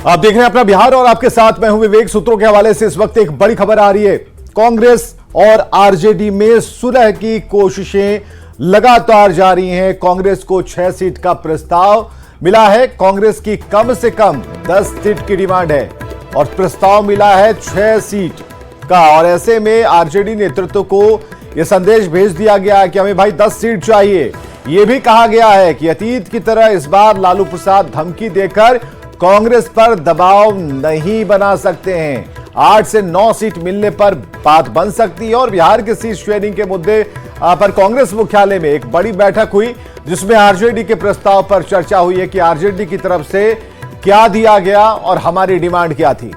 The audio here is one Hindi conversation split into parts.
आप देख रहे हैं अपना बिहार और आपके साथ मैं हूं विवेक। सूत्रों के हवाले से इस वक्त एक बड़ी खबर आ रही है। कांग्रेस और आरजेडी में सुलह की कोशिशें लगातार जारी हैं। कांग्रेस को 6 सीट का प्रस्ताव मिला है। कांग्रेस की कम से कम 10 सीट की डिमांड है और प्रस्ताव मिला है 6 सीट का। और ऐसे में आरजेडी नेतृत्व को यह संदेश भेज दिया गया है कि हमें भाई 10 सीट चाहिए। यह भी कहा गया है कि अतीत की तरह इस बार लालू प्रसाद धमकी देकर कांग्रेस पर दबाव नहीं बना सकते हैं। 8 से 9 सीट मिलने पर बात बन सकती है। और बिहार के सीट शेयरिंग के मुद्दे पर कांग्रेस मुख्यालय में एक बड़ी बैठक हुई जिसमें आरजेडी के प्रस्ताव पर चर्चा हुई है कि आरजेडी की तरफ से क्या दिया गया और हमारी डिमांड क्या थी।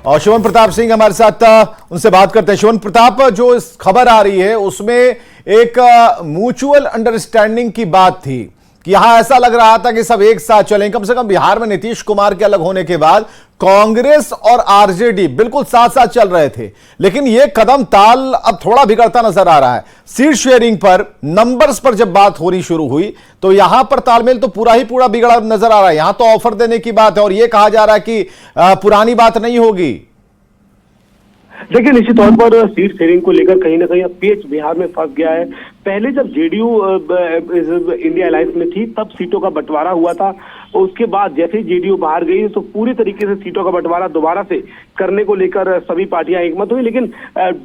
और शिवम प्रताप सिंह हमारे साथ, उनसे बात करते हैं। शिवम प्रताप, जो इस खबर आ रही है उसमें एक म्यूचुअल अंडरस्टैंडिंग की बात थी कि यहां ऐसा लग रहा था कि सब एक साथ चलें। कम से कम बिहार में नीतीश कुमार के अलग होने के बाद कांग्रेस और आरजेडी बिल्कुल साथ साथ चल रहे थे, लेकिन यह कदम ताल अब थोड़ा बिगड़ता नजर आ रहा है। सीट शेयरिंग पर, नंबर्स पर जब बात होनी शुरू हुई तो यहां पर तालमेल तो पूरा ही पूरा बिगड़ा नजर आ रहा है। यहां तो ऑफर देने की बात है और यह कहा जा रहा है कि पुरानी बात नहीं होगी। देखिए, निश्चित तौर पर सीट शेयरिंग को लेकर कहीं ना कहीं अब पेच बिहार में फंस गया है। पहले जब जेडीयू इंडिया अलायंस में थी तब सीटों का बंटवारा हुआ था। उसके बाद जैसे ही जेडीयू बाहर गई तो पूरी तरीके से सीटों का बंटवारा दोबारा से करने को लेकर सभी पार्टियां एकमत हुई, लेकिन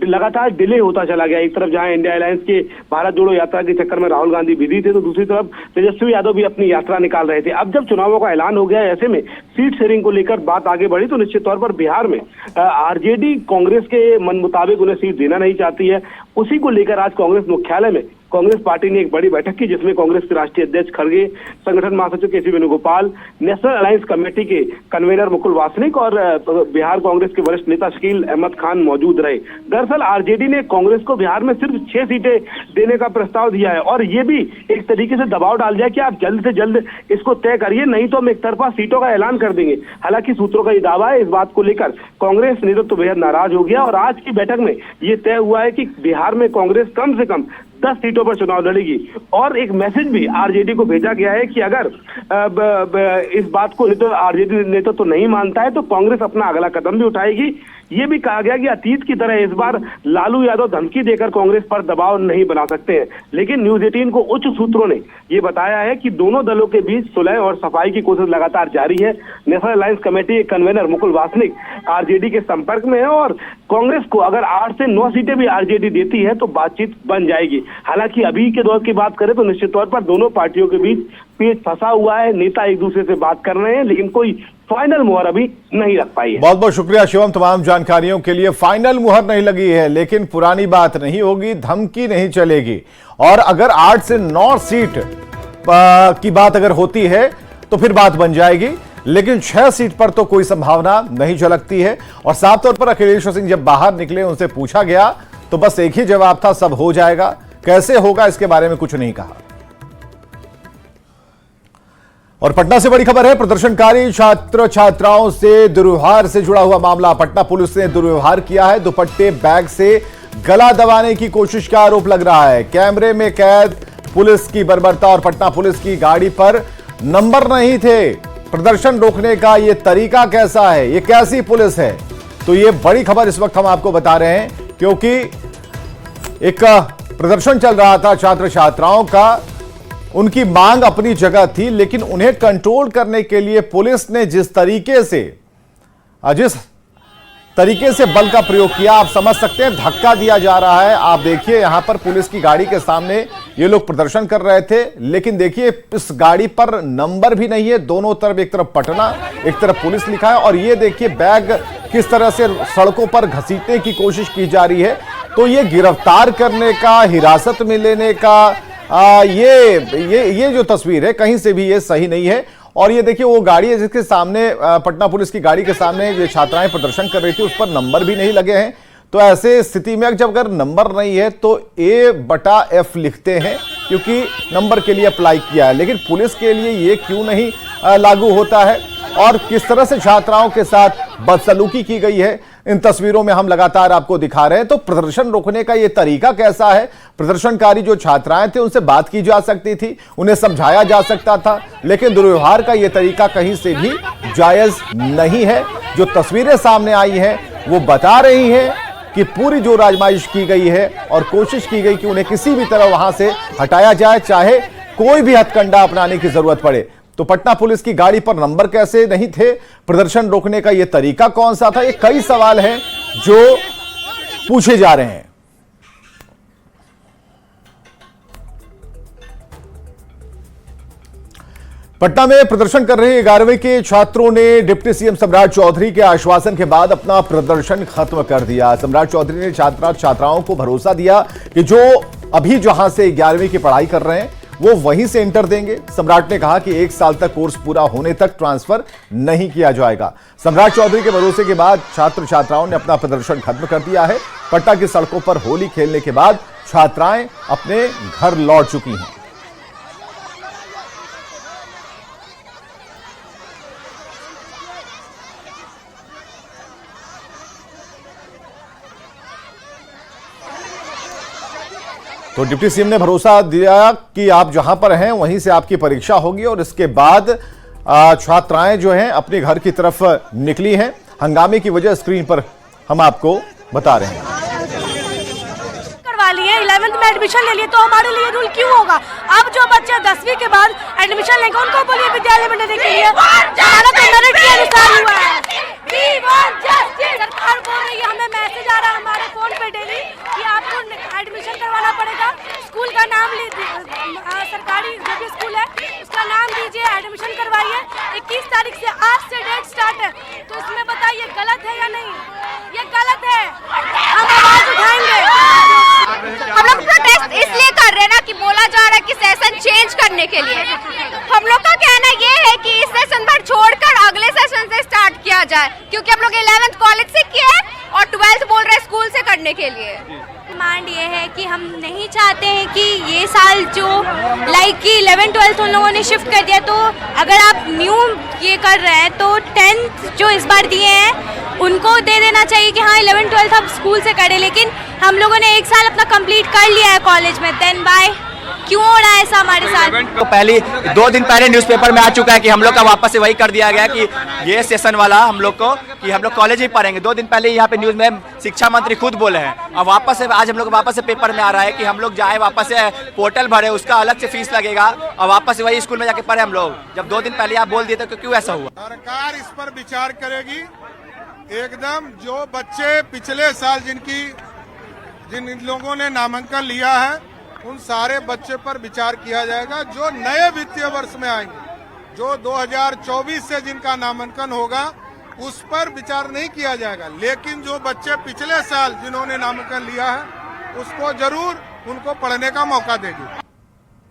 लगातार डिले होता चला गया। एक तरफ जहां इंडिया अलायंस के भारत जोड़ो यात्रा के चक्कर में राहुल गांधी बिजी थे तो दूसरी तरफ तेजस्वी यादव भी अपनी यात्रा निकाल रहे थे। अब जब चुनावों का ऐलान हो गया, ऐसे में सीट शेयरिंग को लेकर बात आगे बढ़ी तो निश्चित तौर पर बिहार में आरजेडी कांग्रेस के मन मुताबिक उन्हें सीट देना नहीं चाहती है। उसी को लेकर आज कांग्रेस मुख्यालय में कांग्रेस पार्टी ने एक बड़ी बैठक की जिसमें कांग्रेस के राष्ट्रीय अध्यक्ष खड़गे, संगठन महासचिव KC. Venugopal, national alliance committee के कन्वीनर मुकुल वासनिक और बिहार कांग्रेस के वरिष्ठ नेता शकील अहमद खान मौजूद रहे। दरअसल आरजेडी ने कांग्रेस को बिहार में सिर्फ 6 सीटें देने का प्रस्ताव दिया है और ये भी एक तरीके से दबाव डाल दिया कि आप जल्द से जल्द इसको तय करिए, नहीं तो हम एक तरफा सीटों का ऐलान कर देंगे। हालांकि सूत्रों का ये दावा है, इस बात को लेकर कांग्रेस नेतृत्व तो बेहद नाराज हो गया और आज की बैठक में ये तय हुआ है कि बिहार में कांग्रेस कम से कम 10 सीटों पर चुनाव लड़ेगी। और एक मैसेज भी आरजेडी को भेजा गया है कि अगर इस बात को आरजेडी नेतृत्व तो नहीं मानता है तो कांग्रेस अपना अगला कदम भी उठाएगी। ये भी कहा गया कि अतीत की तरह इस बार लालू यादव धमकी देकर कांग्रेस पर दबाव नहीं बना सकते हैं। लेकिन न्यूज 18 को उच्च सूत्रों ने ये बताया है कि दोनों दलों के बीच सुलह और सफाई की कोशिश लगातार जारी है। नेशनल अलायंस कमेटी के कन्वीनर मुकुल वासनिक आरजेडी के संपर्क में है और कांग्रेस को अगर 8 से 9 सीटें भी आरजेडी देती है तो बातचीत बन जाएगी। हालांकि अभी के दौर की बात करें तो निश्चित तौर पर दोनों पार्टियों के बीच पेच फंसा हुआ है। नेता एक दूसरे से बात कर रहे हैं लेकिन कोई फाइनल मुहर अभी नहीं लग पाई है। बहुत बहुत शुक्रिया शिवम तमाम जानकारियों के लिए। फाइनल मुहर नहीं लगी है लेकिन पुरानी बात नहीं होगी, धमकी नहीं चलेगी। और अगर 8 से 9 सीट की बात अगर होती है तो फिर बात बन जाएगी, लेकिन 6 सीट पर तो कोई संभावना नहीं झलकती है। और साफ तौर पर अखिलेश सिंह जब बाहर निकले, उनसे पूछा गया तो बस एक ही जवाब था, सब हो जाएगा। कैसे होगा इसके बारे में कुछ नहीं कहा। और पटना से बड़ी खबर है, प्रदर्शनकारी छात्र छात्राओं से दुर्व्यवहार से जुड़ा हुआ मामला। पटना पुलिस ने दुर्व्यवहार किया है, दुपट्टे बैग से गला दबाने की कोशिश का आरोप लग रहा है। कैमरे में कैद पुलिस की बर्बरता और पटना पुलिस की गाड़ी पर नंबर नहीं थे। प्रदर्शन रोकने का यह तरीका कैसा है, यह कैसी पुलिस है? तो यह बड़ी खबर इस वक्त हम आपको बता रहे हैं क्योंकि एक प्रदर्शन चल रहा था छात्र छात्राओं का। उनकी मांग अपनी जगह थी, लेकिन उन्हें कंट्रोल करने के लिए पुलिस ने जिस तरीके से बल का प्रयोग किया, आप समझ सकते हैं, धक्का दिया जा रहा है। आप देखिए यहां पर पुलिस की गाड़ी के सामने ये लोग प्रदर्शन कर रहे थे, लेकिन देखिए इस गाड़ी पर नंबर भी नहीं है। दोनों तरफ, एक तरफ पटना, एक तरफ पुलिस लिखा है। और ये देखिए बैग किस तरह से सड़कों पर घसीटने की कोशिश की जा रही है। तो ये गिरफ्तार करने का, हिरासत में लेने का ये जो तस्वीर है कहीं से भी ये सही नहीं है। और ये देखिए वो गाड़ी है जिसके सामने, पटना पुलिस की गाड़ी के सामने ये छात्राएं प्रदर्शन कर रही थी, उस पर नंबर भी नहीं लगे हैं। तो ऐसे स्थिति में जब अगर नंबर नहीं है तो A/F लिखते हैं क्योंकि नंबर के लिए अप्लाई किया है, लेकिन पुलिस के लिए ये क्यों नहीं लागू होता है? और किस तरह से छात्राओं के साथ बदसलूकी की गई है, इन तस्वीरों में हम लगातार आपको दिखा रहे हैं। तो प्रदर्शन रोकने का यह तरीका कैसा है? प्रदर्शनकारी जो छात्राएं थे उनसे बात की जा सकती थी, उन्हें समझाया जा सकता था, लेकिन दुर्व्यवहार का यह तरीका कहीं से भी जायज नहीं है। जो तस्वीरें सामने आई हैं वो बता रही हैं कि पूरी जो आजमाइश की गई है और कोशिश की गई कि उन्हें किसी भी तरह वहां से हटाया जाए, चाहे कोई भी हथकंडा अपनाने की जरूरत पड़े। तो पटना पुलिस की गाड़ी पर नंबर कैसे नहीं थे? प्रदर्शन रोकने का यह तरीका कौन सा था? ये कई सवाल हैं जो पूछे जा रहे हैं। पटना में प्रदर्शन कर रहे 11वीं के छात्रों ने डिप्टी सीएम सम्राट चौधरी के आश्वासन के बाद अपना प्रदर्शन खत्म कर दिया। सम्राट चौधरी ने छात्राओं को भरोसा दिया कि जो अभी जहां से 11वीं की पढ़ाई कर रहे हैं वो वहीं से इंटर देंगे। सम्राट ने कहा कि 1 साल तक कोर्स पूरा होने तक ट्रांसफर नहीं किया जाएगा। सम्राट चौधरी के भरोसे के बाद छात्र छात्राओं ने अपना प्रदर्शन खत्म कर दिया है। पटना की सड़कों पर होली खेलने के बाद छात्राएं अपने घर लौट चुकी हैं। तो डिप्टी सीएम ने भरोसा दिया कि आप जहां पर हैं वहीं से आपकी परीक्षा होगी और इसके बाद छात्राएं जो हैं अपने घर की तरफ निकली हैं। हंगामे की वजह स्क्रीन पर हम आपको बता रहे हैं। करवा लिए 11th में एडमिशन ले लिए तो हमारे लिए रूल क्यों होगा? अब जो बच्चे 10वीं के बाद एडमिशन लेंगे उनको बोलिए विद्यालय में लेने के लिए। हमारा तो मेरिट के अनुसार हुआ है। सरकार बोल रही है, हमें मैसेज आ रहा है हमारे फोन पे डेली कि आपको एडमिशन करवाना पड़ेगा। स्कूल का नाम सरकारी जो भी स्कूल है उसका नाम दीजिए, एडमिशन करवाइए। 21 तारीख से आज से डेट स्टार्ट है। तो इसमें बताइए गलत है या नहीं? ये गलत है, हम आवाज उठाएंगे। हम लोग प्रोटेस्ट इसलिए कर रहे हैं ना कि बोला जा रहा है कि सेशन चेंज करने के लिए। हम लोग का कहना ये है कि इस सेशन पर छोड़कर अगले सेशन से स्टार्ट किया जाए, क्योंकि हम लोग 11th कॉलेज से किए और 12th बोल रहे हैं स्कूल से करने के लिए। डिमांड ये है कि हम नहीं चाहते हैं कि ये साल जो लाइक कि 11th-12th उन लोगों ने शिफ्ट कर दिया, तो अगर आप न्यू ये कर रहे हैं तो 10th जो इस बार दिए हैं उनको दे देना चाहिए कि हाँ 11th-12th आप स्कूल से करें। लेकिन हम लोगों ने 1 साल अपना कंप्लीट कर लिया है कॉलेज में, देन बाय क्यों हो रहा है ऐसा हमारे साथ? तो पहले 2 दिन पहले न्यूज़पेपर में आ चुका है कि हम लोग का वापस से वही कर दिया गया कि ये सेशन वाला हम लोग को कि हम लोग कॉलेज ही पढ़ेंगे। 2 दिन पहले यहाँ पे न्यूज़ में शिक्षा मंत्री खुद बोले हैं और वापस से आज हम लोग वापस से पेपर में आ रहा है कि हम लोग जाए वापस से पोर्टल भरे, उसका अलग से फीस लगेगा और वापस से वही स्कूल में जाके पढ़े हम लोग। जब 2 दिन पहले आप बोल दिए तो क्यों ऐसा हुआ? सरकार इस पर विचार करेगी एकदम। जो बच्चे पिछले साल जिन लोगों ने नामांकन लिया है उन सारे बच्चे पर विचार किया जाएगा। जो नए वित्तीय वर्ष में आएंगे, जो 2024 से जिनका नामांकन होगा उस पर विचार नहीं किया जाएगा। लेकिन जो बच्चे पिछले साल जिन्होंने नामांकन लिया है उसको जरूर उनको पढ़ने का मौका देगी।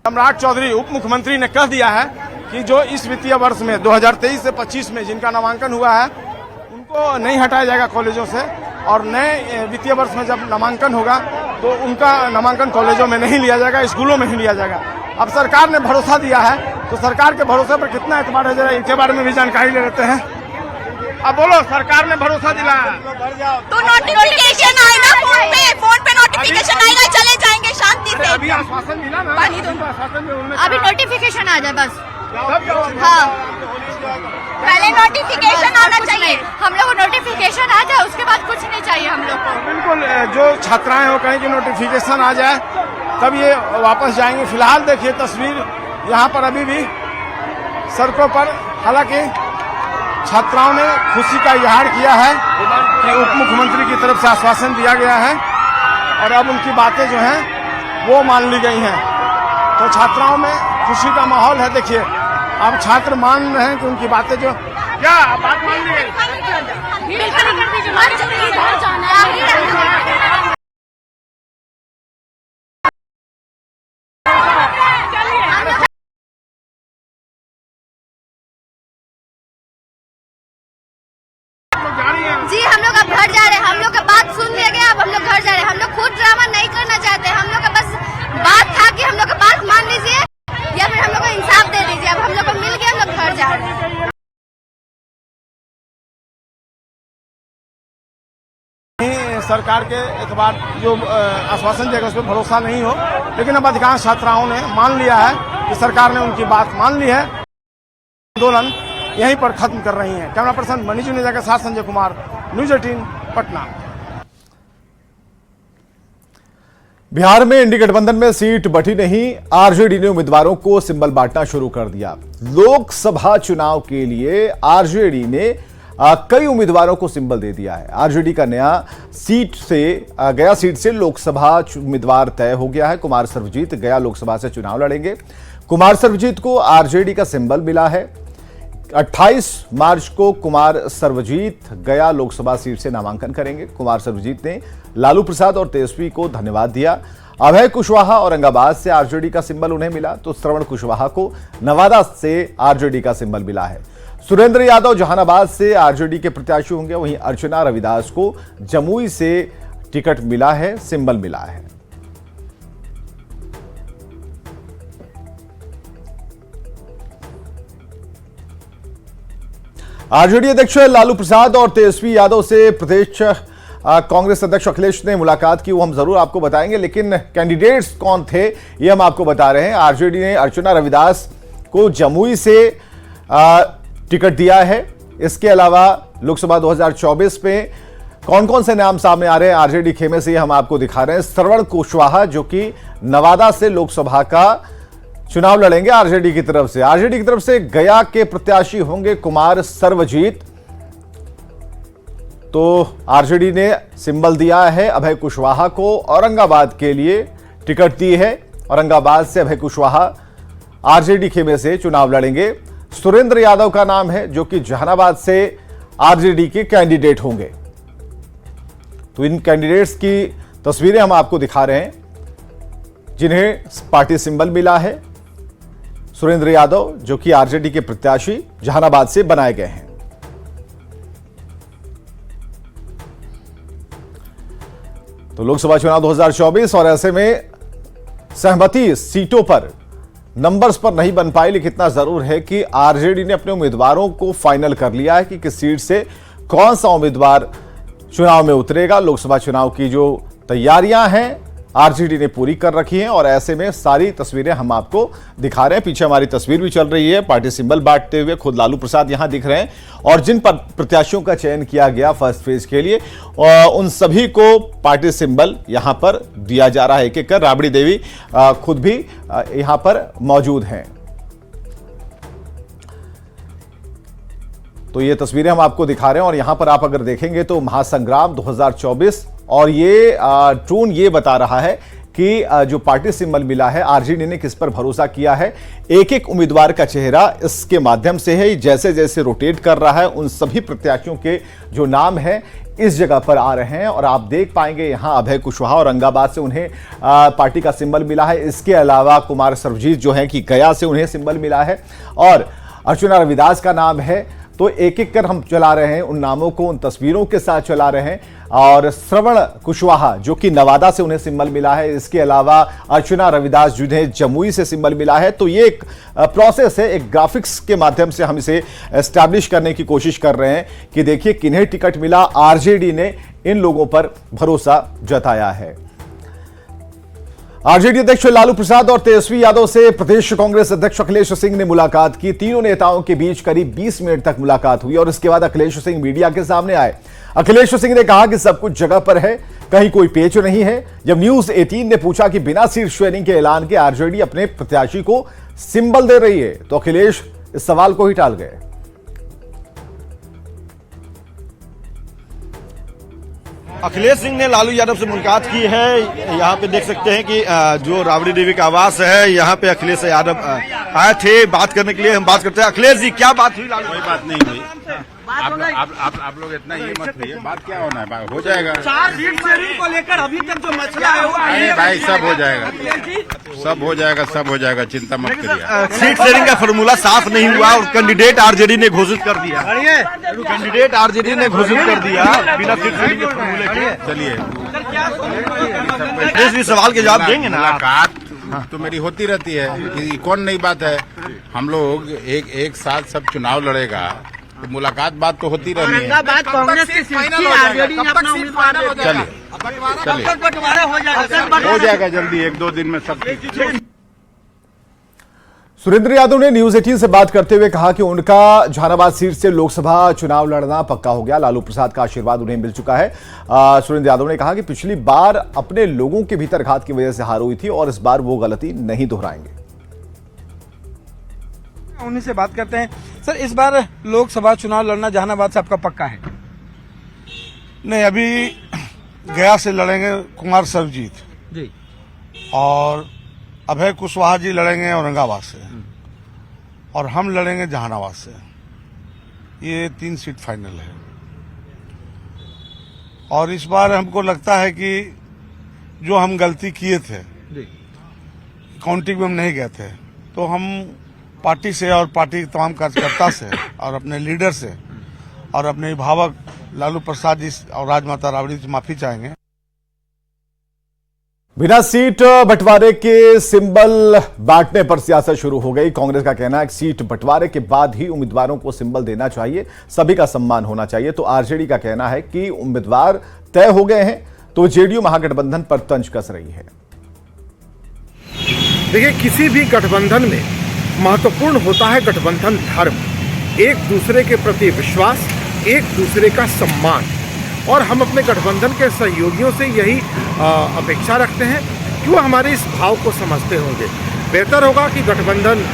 सम्राट चौधरी उप मुख्यमंत्री ने कह दिया है कि जो इस वित्तीय वर्ष में 2023 से 25 में जिनका नामांकन हुआ है उनको नहीं हटाया जाएगा कॉलेजों से, और नए वित्तीय वर्ष में जब नामांकन होगा तो उनका नामांकन कॉलेजों में नहीं लिया जाएगा, स्कूलों में ही लिया जाएगा। अब सरकार ने भरोसा दिया है तो सरकार के भरोसे पर कितना एतबार है, जरा इनके बारे में भी जानकारी ले लेते हैं। अब बोलो, सरकार ने भरोसा दिलाया तो नोटिफिकेशन आएगा फोन पे नोटिफिकेशन आएगा, चले जाएंगे शांति से। अभी आश्वासन मिला ना, अभी नोटिफिकेशन आ जाए बस। हाँ, पहले नोटिफिकेशन आना चाहिए। हम लोग को नोटिफिकेशन आ जाए, उसके बाद कुछ नहीं चाहिए हम लोग को। बिल्कुल, जो छात्राएं हो कहें कि नोटिफिकेशन आ जाए तब ये वापस जाएंगे। फिलहाल देखिए तस्वीर यहाँ पर अभी भी सड़कों पर, हालांकि छात्राओं ने खुशी का इजहार किया है कि उप मुख्यमंत्री की तरफ से आश्वासन दिया गया है और अब उनकी बातें जो हैं वो मान ली गई हैं। तो छात्राओं में खुशी का माहौल है। देखिए अब छात्र मान रहे हैं कि उनकी बातें जो क्या बात मान ली गई। जी हम लोग अब घर जा रहे हैं। हम लोग का बात सुन लिया गया, अब हम लोग घर जा रहे हैं। हम लोग खुद ड्रामा नहीं करना चाहते। हम लोग का बस बात था कि हम लोग का बात मान लीजिए या फिर हम लोग को इंसाफ दे दीजिए। अब हम लोग को मिल गया, हम लोग घर जा रहे हैं। सरकार के एतबार जो आश्वासन देगा उस पर भरोसा नहीं हो, लेकिन अब अधिकांश छात्राओं ने मान लिया है कि सरकार ने उनकी बात मान ली है। आंदोलन यहीं पर खत्म कर रही है। कैमरा पर्सन मनीष जुनेजा के साथ संजय कुमार, न्यूज 18 पटना। बिहार में इंडी गठबंधन में सीट बटी नहीं, आरजेडी ने उम्मीदवारों को सिंबल बांटना शुरू कर दिया। लोकसभा चुनाव के लिए आरजेडी ने कई उम्मीदवारों को सिंबल दे दिया है। आरजेडी का गया सीट से लोकसभा उम्मीदवार तय हो गया है। कुमार सर्वजीत गया लोकसभा से चुनाव लड़ेंगे। कुमार सर्वजीत को आरजेडी का सिंबल मिला है। 28 मार्च को कुमार सर्वजीत गया लोकसभा सीट से नामांकन करेंगे। कुमार सर्वजीत ने लालू प्रसाद और तेजस्वी को धन्यवाद दिया। अभय कुशवाहा औरंगाबाद से आरजेडी का सिंबल उन्हें मिला, तो श्रवण कुशवाहा को नवादा से आरजेडी का सिंबल मिला है। सुरेंद्र यादव जहानाबाद से आरजेडी के प्रत्याशी होंगे। वहीं अर्चना रविदास को जमुई से टिकट मिला है, सिंबल मिला है। आरजेडी अध्यक्ष लालू प्रसाद और तेजस्वी यादव से प्रदेश कांग्रेस अध्यक्ष अखिलेश ने मुलाकात की, वो हम जरूर आपको बताएंगे, लेकिन कैंडिडेट्स कौन थे ये हम आपको बता रहे हैं। आरजेडी ने अर्चना रविदास को जमुई से टिकट दिया है। इसके अलावा लोकसभा 2024 में कौन कौन से नाम सामने आ रहे हैं आरजेडी खेमे से, हम आपको दिखा रहे हैं। श्रवण कुशवाहा जो कि नवादा से लोकसभा का चुनाव लड़ेंगे आरजेडी की तरफ से। आरजेडी की तरफ से गया के प्रत्याशी होंगे कुमार सर्वजीत, तो आरजेडी ने सिंबल दिया है अभय कुशवाहा को। औरंगाबाद के लिए टिकट दी है। औरंगाबाद से अभय कुशवाहा आरजेडी खेमे से चुनाव लड़ेंगे। सुरेंद्र यादव का नाम है जो कि जहानाबाद से आरजेडी के कैंडिडेट होंगे। तो इन कैंडिडेट्स की तस्वीरें हम आपको दिखा रहे हैं जिन्हें पार्टी सिंबल मिला है। सुरेंद्र यादव जो कि आरजेडी के प्रत्याशी जहानाबाद से बनाए गए हैं। तो लोकसभा चुनाव 2024 और ऐसे में सहमति सीटों पर नंबर्स पर नहीं बन पाई, लेकिन इतना जरूर है कि आरजेडी ने अपने उम्मीदवारों को फाइनल कर लिया है कि किस सीट से कौन सा उम्मीदवार चुनाव में उतरेगा। लोकसभा चुनाव की जो तैयारियां हैं आरजेडी ने पूरी कर रखी हैं और ऐसे में सारी तस्वीरें हम आपको दिखा रहे हैं। पीछे हमारी तस्वीर भी चल रही है, पार्टी सिंबल बांटते हुए खुद लालू प्रसाद यहां दिख रहे हैं और जिन प्रत्याशियों का चयन किया गया फर्स्ट फेज के लिए उन सभी को पार्टी सिंबल यहां पर दिया जा रहा है। एक एक कर राबड़ी देवी खुद भी यहां पर मौजूद हैं। तो ये तस्वीरें हम आपको दिखा रहे हैं और यहां पर आप अगर देखेंगे तो महासंग्राम 2024 और ये टून ये बता रहा है कि जो पार्टी सिंबल मिला है आरजेडी ने किस पर भरोसा किया है। एक एक उम्मीदवार का चेहरा इसके माध्यम से है, जैसे जैसे रोटेट कर रहा है उन सभी प्रत्याशियों के जो नाम है इस जगह पर आ रहे हैं और आप देख पाएंगे यहां अभय कुशवाहा औरंगाबाद से उन्हें पार्टी का सिंबल मिला है। इसके अलावा कुमार सर्वजीत जो है कि गया से उन्हें सिंबल मिला है और अर्चना रविदास का नाम है। तो एक एक कर हम चला रहे हैं उन नामों को, उन तस्वीरों के साथ चला रहे हैं। और श्रवण कुशवाहा जो कि नवादा से उन्हें सिंबल मिला है, इसके अलावा अर्चना रविदास जिन्हें जमुई से सिंबल मिला है। तो ये एक प्रोसेस है, एक ग्राफिक्स के माध्यम से हम इसे एस्टैब्लिश करने की कोशिश कर रहे हैं कि देखिए किन्हें टिकट मिला। आरजेडी ने इन लोगों पर भरोसा जताया है। आरजेडी अध्यक्ष लालू प्रसाद और तेजस्वी यादव से प्रदेश कांग्रेस अध्यक्ष अखिलेश सिंह ने मुलाकात की। तीनों नेताओं के बीच करीब 20 मिनट तक मुलाकात हुई और इसके बाद अखिलेश सिंह मीडिया के सामने आए। अखिलेश सिंह ने कहा कि सब कुछ जगह पर है, कहीं कोई पेच नहीं है। जब न्यूज 18 ने पूछा कि बिना सीट शेयरिंग के ऐलान के आरजेडी अपने प्रत्याशी को सिंबल दे रही है, तो अखिलेश इस सवाल को ही टाल गए। अखिलेश सिंह ने लालू यादव से मुलाकात की है। यहाँ पे देख सकते हैं कि जो राबड़ी देवी का आवास है, यहाँ पे अखिलेश यादव आए थे बात करने के लिए। हम बात करते हैं। अखिलेश जी, क्या बात हुई? लालू कोई बात नहीं हुई। आप लोग इतना ये मत हुई, बात क्या होना है, हो जाएगा। 4 सीट शेयरिंग को लेकर अभी तक जो मसला है भाई सब हो जाएगा, सब हो जाएगा, सब हो जाएगा, चिंता मत करिए। सीट शेयरिंग का फॉर्मूला साफ नहीं हुआ और कैंडिडेट आरजेडी ने घोषित कर दिया। कैंडिडेट आरजेडी ने घोषित कर दिया बिना सीट शेयरिंग के फॉर्मूले के। चलिए सवाल के जवाब देंगे ना। मुलाकात तो मेरी होती रहती है, कौन नई बात है। हम लोग एक साथ सब चुनाव लड़ेगा तो मुलाकात बात तो होती रहनी है। औरंगाबाद कांग्रेस की सीट थी, आरजेडी ने अपना उम्मीदवार दे दिया। चलिए चलिए, बंटवारा हो जाएगा, हो जाएगा जल्दी, 1-2 दिन में सब चीज। सुरेंद्र यादव ने न्यूज 18 से बात करते हुए कहा कि उनका जहानाबाद सीट से लोकसभा चुनाव लड़ना पक्का हो गया। लालू प्रसाद का आशीर्वाद उन्हें मिल चुका है। सुरेंद्र यादव ने कहा कि पिछली बार अपने लोगों के भीतर घात की वजह से हार हुई थी और इस बार वो गलती नहीं दोहराएंगे। उन्हीं से बात करते हैं। सर, इस बार लोकसभा चुनाव लड़ना जहानाबाद से आपका पक्का है? नहीं, अभी गया से लड़ेंगे कुमार सर्वजीत जी, और अभय कुशवाहा जी लड़ेंगे औरंगाबाद से और हम लड़ेंगे जहानाबाद से। ये 3 सीट फाइनल है और इस बार हमको लगता है कि जो हम गलती किए थे, काउंटिंग में हम नहीं गए थे, तो हम पार्टी से और पार्टी के तमाम कार्यकर्ता से और अपने लीडर से और अपने अभिभावक लालू प्रसाद जी और राजमाता राबड़ी से माफी चाहेंगे। बिना सीट बंटवारे के सिंबल बांटने पर सियासत शुरू हो गई। कांग्रेस का कहना है कि सीट बंटवारे के बाद ही उम्मीदवारों को सिंबल देना चाहिए, सभी का सम्मान होना चाहिए। तो आरजेडी का कहना है कि उम्मीदवार तय हो गए हैं, तो जेडीयू महागठबंधन पर तंज कस रही है। देखिए, किसी भी गठबंधन में महत्वपूर्ण होता है गठबंधन धर्म, एक दूसरे के प्रति विश्वास, एक दूसरे का सम्मान। और हम अपने गठबंधन के सहयोगियों से यही अपेक्षा रखते हैं कि वो हमारे इस भाव को समझते होंगे। बेहतर होगा कि गठबंधन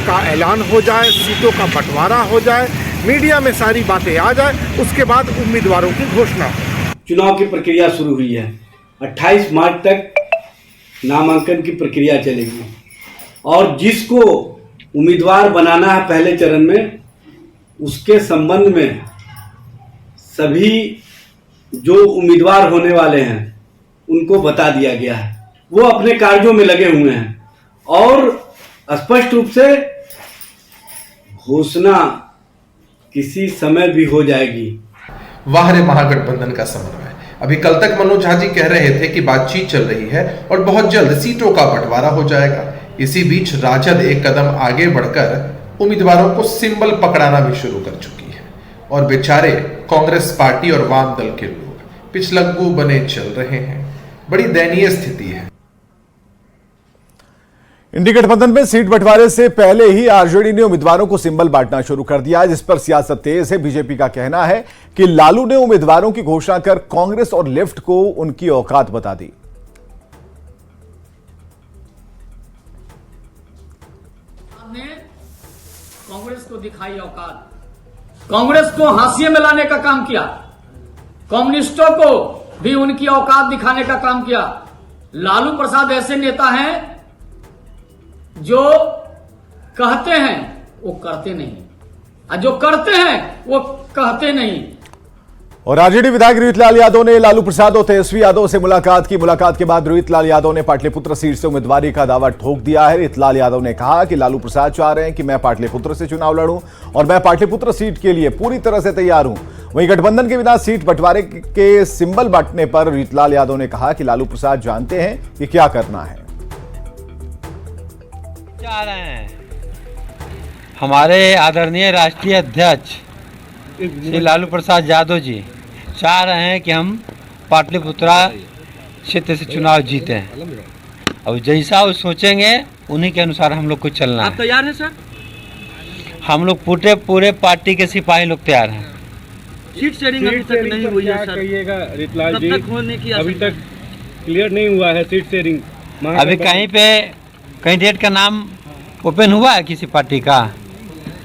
का ऐलान हो जाए, सीटों का बंटवारा हो जाए, मीडिया में सारी बातें आ जाए, उसके बाद उम्मीदवारों की घोषणा हो। चुनाव की प्रक्रिया शुरू हुई है। 28 मार्च तक नामांकन की प्रक्रिया चलेगी और जिसको उम्मीदवार बनाना है पहले चरण में, उसके संबंध में सभी जो उम्मीदवार होने वाले हैं उनको बता दिया गया है। वो अपने कार्यों में लगे हुए हैं और स्पष्ट रूप से घोषणा किसी समय भी हो जाएगी। वाह रे महागठबंधन का समन्वय। अभी कल तक मनोज झा जी कह रहे थे कि बातचीत चल रही है और बहुत जल्द सीटों का बंटवारा हो जाएगा। इसी बीच राजद एक कदम आगे बढ़कर उम्मीदवारों को सिंबल पकड़ाना भी शुरू कर चुकी है और बेचारे कांग्रेस पार्टी और वाम दल के लोग पिछलग्गू बने चल रहे हैं। बड़ी दयनीय स्थिति है। इंडी गठबंधन में सीट बंटवारे से पहले ही आरजेडी ने उम्मीदवारों को सिंबल बांटना शुरू कर दिया, जिस पर सियासत तेज है। बीजेपी का कहना है कि लालू ने उम्मीदवारों की घोषणा कर कांग्रेस और लेफ्ट को उनकी औकात बता दी। कांग्रेस को दिखाई औकात, कांग्रेस को हाशिए में लाने का काम किया, कम्युनिस्टों को भी उनकी औकात दिखाने का काम किया। लालू प्रसाद ऐसे नेता हैं जो कहते हैं वो करते नहीं, और जो करते हैं वो कहते नहीं। और आरजेडी विधायक रोहितलाल यादव ने लालू प्रसाद और तेजस्वी यादव से मुलाकात की। मुलाकात के बाद रोहितलाल यादव ने पाटलिपुत्र सीट से उम्मीदवारी का दावा ठोक दिया है। रोहितलाल यादव ने कहा कि लालू प्रसाद चाह रहे हैं कि मैं पाटलिपुत्र से चुनाव लड़ूं और मैं पाटलिपुत्र सीट के लिए पूरी तरह से तैयार हूं। वहीं गठबंधन के बिना सीट बंटवारे के सिंबल बांटने पर रोहितलाल यादव ने कहा कि लालू प्रसाद जानते हैं कि क्या करना है। चाह रहे हैं हमारे आदरणीय राष्ट्रीय अध्यक्ष श्री लालू प्रसाद यादव जी चाह रहे हैं कि हम पाटलिपुत्रा क्षेत्र से चुनाव जीते हैं। अब जैसा वो सोचेंगे उन्हीं के अनुसार हम लोग को चलना है। आप तैयार हैं सर? हम लोग पूरे पार्टी के सिपाही लोग तैयार हैं। सीट शेयरिंग अभी तक नहीं हुई है सर। कहिएगा रितलाल जी, तक होने की अभी तक क्लियर नहीं हुआ है सीट शेयरिंग। अभी कहीं पे कैंडिडेट का नाम ओपन हुआ है किसी पार्टी का?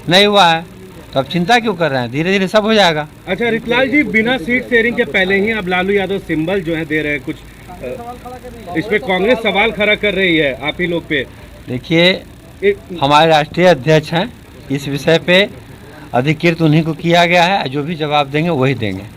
नहीं हुआ है, तो अब चिंता क्यों कर रहे हैं? धीरे धीरे सब हो जाएगा। अच्छा रितलाल जी, बिना सीट शेयरिंग के पहले ही अब लालू यादव सिंबल जो है दे रहे हैं, कुछ इस पे कांग्रेस सवाल खड़ा कर रही है आप ही लोग पे। देखिए, हमारे राष्ट्रीय अध्यक्ष हैं, इस विषय पे अधिकृत उन्हीं को किया गया है, जो भी जवाब देंगे वही देंगे।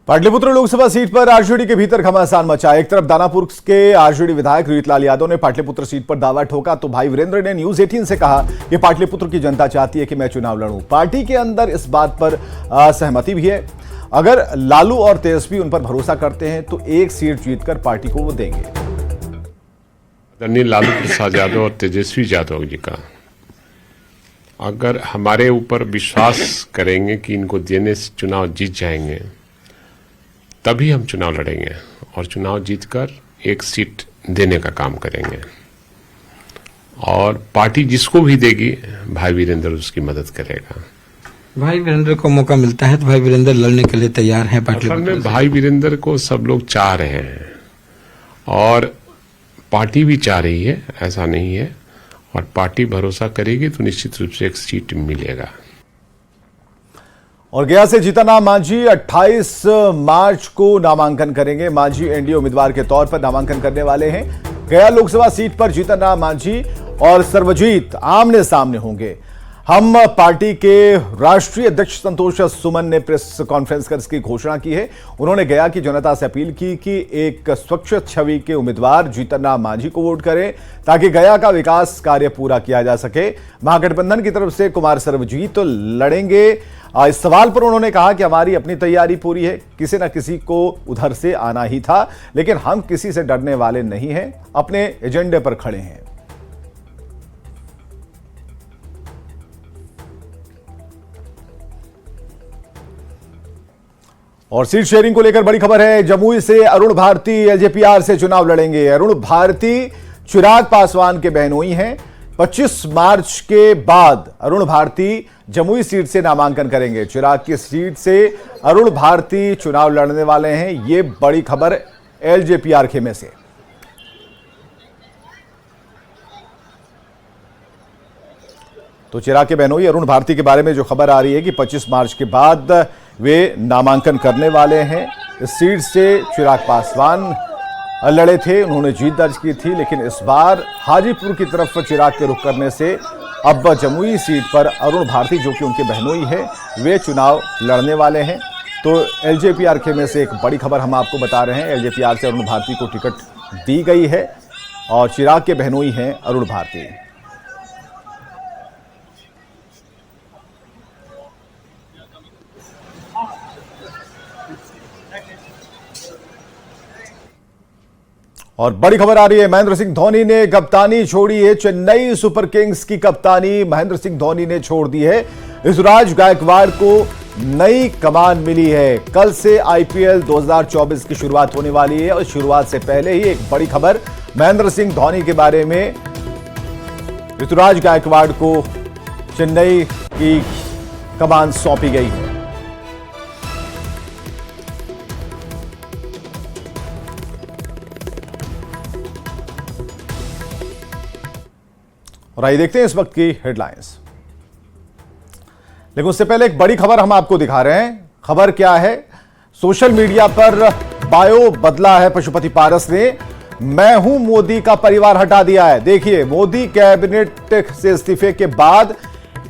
पाटलिपुत्र लोकसभा सीट पर आरजेडी के भीतर घमासान मचा। एक तरफ दानापुर के आरजेडी विधायक रोहितलाल यादव ने पाटलिपुत्र सीट पर दावा ठोका, तो भाई वीरेंद्र ने न्यूज 18 से कहा कि पाटलिपुत्र की जनता चाहती है कि मैं चुनाव लड़ूं। पार्टी के अंदर इस बात पर सहमति भी है। अगर लालू और तेजस्वी उन पर भरोसा करते हैं तो एक सीट जीतकर पार्टी को वो देंगे। आदरणीय लालू प्रसाद यादव और तेजस्वी यादव जी का अगर हमारे ऊपर विश्वास करेंगे कि इनको देने से चुनाव जीत जाएंगे, तभी हम चुनाव लड़ेंगे और चुनाव जीतकर एक सीट देने का काम करेंगे। और पार्टी जिसको भी देगी, भाई वीरेंद्र उसकी मदद करेगा। भाई वीरेंद्र को मौका मिलता है तो भाई वीरेंद्र लड़ने के लिए तैयार हैं पार्टी में। भाई वीरेंद्र को सब लोग चाह रहे हैं और पार्टी भी चाह रही है, ऐसा नहीं है। और पार्टी भरोसा करेगी तो निश्चित रूप से एक सीट मिलेगा। और गया से जीतनराम मांझी 28 मार्च को नामांकन करेंगे। मांझी एनडीए उम्मीदवार के तौर पर नामांकन करने वाले हैं। गया लोकसभा सीट पर जीतनराम मांझी और सर्वजीत आमने सामने होंगे। हम पार्टी के राष्ट्रीय अध्यक्ष संतोष सुमन ने प्रेस कॉन्फ्रेंस कर इसकी घोषणा की है। उन्होंने गया की जनता से अपील की कि एक स्वच्छ छवि के उम्मीदवार जीतनराम मांझी को वोट करें ताकि गया का विकास कार्य पूरा किया जा सके। महागठबंधन की तरफ से कुमार सर्वजीत तो लड़ेंगे। इस सवाल पर उन्होंने कहा कि हमारी अपनी तैयारी पूरी है, किसी न किसी को उधर से आना ही था, लेकिन हम किसी से डरने वाले नहीं हैं, अपने एजेंडे पर खड़े हैं। और सीट शेयरिंग को लेकर बड़ी खबर है। जमुई से अरुण भारती एलजेपीआर से चुनाव लड़ेंगे। अरुण भारती चिराग पासवान के बहनोई हैं। 25 मार्च के बाद अरुण भारती जमुई सीट से नामांकन करेंगे। चिराग की सीट से अरुण भारती चुनाव लड़ने वाले हैं। ये बड़ी खबर एलजेपीआर खेमे से। तो चिराग के बहनोई अरुण भारती के बारे में जो खबर आ रही है कि 25 मार्च के बाद वे नामांकन करने वाले हैं। इस सीट से चिराग पासवान लड़े थे, उन्होंने जीत दर्ज की थी, लेकिन इस बार हाजीपुर की तरफ चिराग के रुख करने से अब जमुई सीट पर अरुण भारती, जो कि उनके बहनोई है, वे चुनाव लड़ने वाले हैं। तो एलजेपीआर के में से एक बड़ी खबर हम आपको बता रहे हैं। एलजेपीआर से अरुण भारती को टिकट दी गई है और चिराग के बहनोई हैं अरुण भारती। और बड़ी खबर आ रही है, महेंद्र सिंह धोनी ने कप्तानी छोड़ी है। चेन्नई सुपर किंग्स की कप्तानी महेंद्र सिंह धोनी ने छोड़ दी है। ऋतुराज गायकवाड़ को नई कमान मिली है। कल से आईपीएल 2024 की शुरुआत होने वाली है और शुरुआत से पहले ही एक बड़ी खबर महेंद्र सिंह धोनी के बारे में। ऋतुराज गायकवाड़ को चेन्नई की कमान सौंपी गई है। और आइए देखते हैं इस वक्त की हेडलाइंस। लेकिन उससे पहले एक बड़ी खबर हम आपको दिखा रहे हैं। खबर क्या है? सोशल मीडिया पर बायो बदला है पशुपति पारस ने। मैं हूं मोदी का परिवार हटा दिया है। देखिए, मोदी कैबिनेट से इस्तीफे के बाद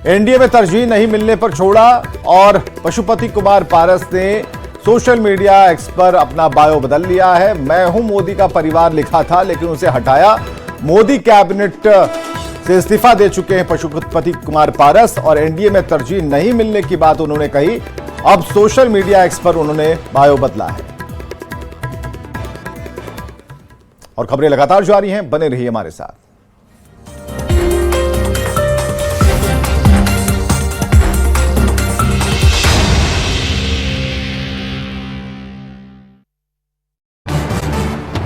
एनडीए में तरजीह नहीं मिलने पर छोड़ा और पशुपति कुमार पारस ने सोशल मीडिया एक्स पर अपना बायो बदल लिया है। मैं हूं मोदी का परिवार लिखा था, लेकिन उसे हटाया। मोदी कैबिनेट से इस्तीफा दे चुके हैं पशुपति कुमार पारस और एनडीए में तरजीह नहीं मिलने की बात उन्होंने कही। अब सोशल मीडिया एक्स पर उन्होंने बायो बदला है। और खबरें लगातार जारी हैं, बने रहिए हमारे साथ।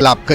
आपका